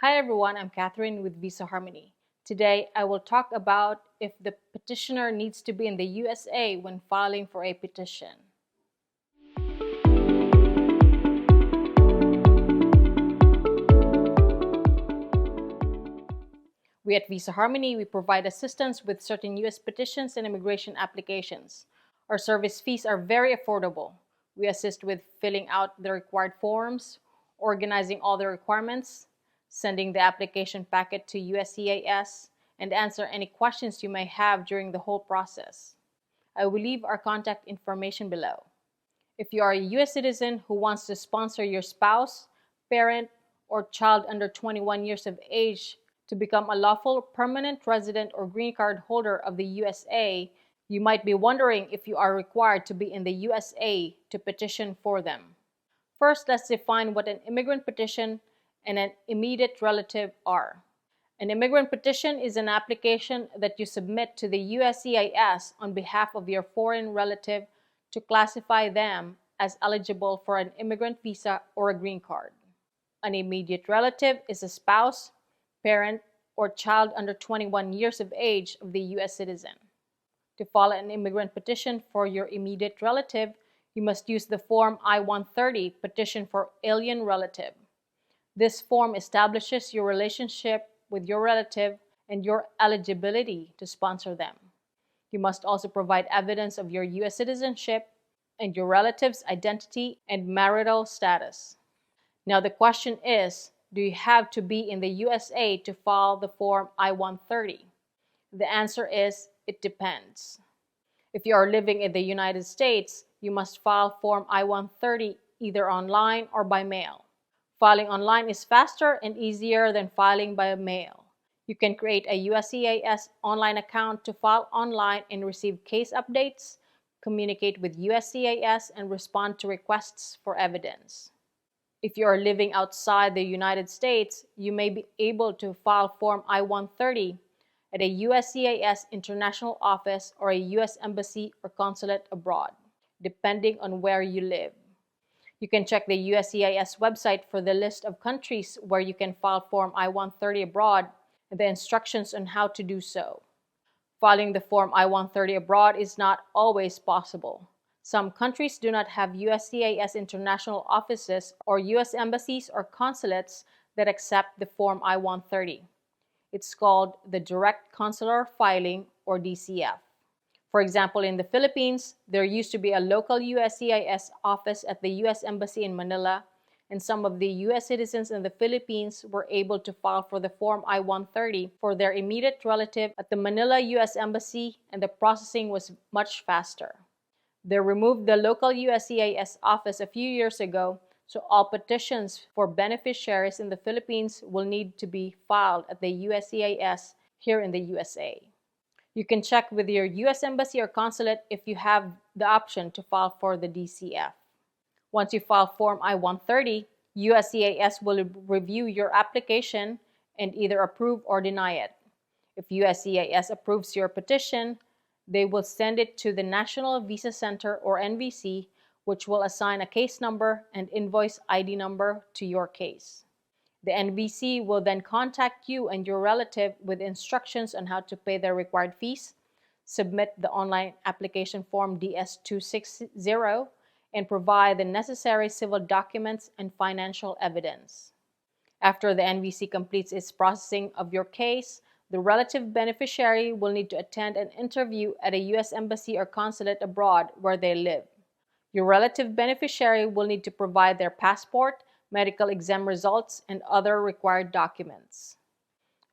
Hi everyone, I'm Catherine with Visa Harmony. Today I will talk about if the petitioner needs to be in the USA when filing for a petition. We at Visa Harmony, we provide assistance with certain US petitions and immigration applications. Our service fees are very affordable. We assist with filling out the required forms, organizing all the requirements, sending the application packet to USCIS, and answer any questions you may have during the whole process. I will leave our contact information below. If you are a US citizen who wants to sponsor your spouse, parent, or child under 21 years of age to become a lawful permanent resident or green card holder of the USA, you might be wondering if you are required to be in the USA to petition for them. First, let's define what an immigrant petition and an immediate relative are. An immigrant petition is an application that you submit to the USCIS on behalf of your foreign relative to classify them as eligible for an immigrant visa or a green card. An immediate relative is a spouse, parent, or child under 21 years of age of the US citizen. To file an immigrant petition for your immediate relative, you must use the Form I-130 Petition for Alien Relative. This form establishes your relationship with your relative and your eligibility to sponsor them. You must also provide evidence of your US citizenship and your relative's identity and marital status. Now the question is, do you have to be in the USA to file the Form I-130? The answer is, it depends. If you are living in the United States, you must file Form I-130 either online or by mail. Filing online is faster and easier than filing by mail. You can create a USCIS online account to file online and receive case updates, communicate with USCIS, and respond to requests for evidence. If you are living outside the United States, you may be able to file Form I-130 at a USCIS international office or a US embassy or consulate abroad, depending on where you live. You can check the USCIS website for the list of countries where you can file Form I-130 abroad and the instructions on how to do so. Filing the Form I-130 abroad is not always possible. Some countries do not have USCIS international offices or US embassies or consulates that accept the Form I-130. It's called the Direct Consular Filing, or DCF. For example, in the Philippines, there used to be a local USCIS office at the US Embassy in Manila, and some of the US citizens in the Philippines were able to file for the Form I-130 for their immediate relative at the Manila US Embassy, and the processing was much faster. They removed the local USCIS office a few years ago, so all petitions for beneficiaries in the Philippines will need to be filed at the USCIS here in the USA. You can check with your US Embassy or consulate if you have the option to file for the DCF. Once you file Form I-130, USCIS will review your application and either approve or deny it. If USCIS approves your petition, they will send it to the National Visa Center, or NVC, which will assign a case number and invoice ID number to your case. The NVC will then contact you and your relative with instructions on how to pay their required fees, submit the online application form DS-260, and provide the necessary civil documents and financial evidence. After the NVC completes its processing of your case, the relative beneficiary will need to attend an interview at a US embassy or consulate abroad where they live. Your relative beneficiary will need to provide their passport, medical exam results, and other required documents.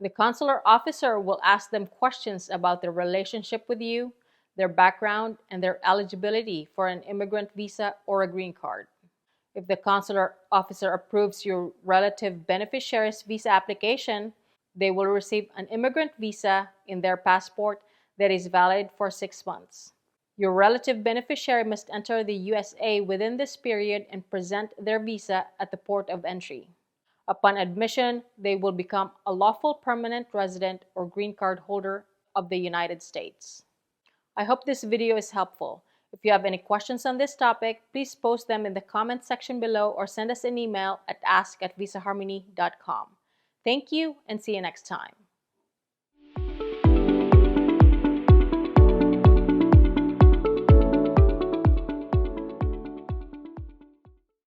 The consular officer will ask them questions about their relationship with you, their background, and their eligibility for an immigrant visa or a green card. If the consular officer approves your relative beneficiary's visa application, they will receive an immigrant visa in their passport that is valid for 6 months. Your relative beneficiary must enter the USA within this period and present their visa at the port of entry. Upon admission, they will become a lawful permanent resident or green card holder of the United States. I hope this video is helpful. If you have any questions on this topic, please post them in the comment section below or send us an email at ask@visaharmony.com. Thank you and see you next time.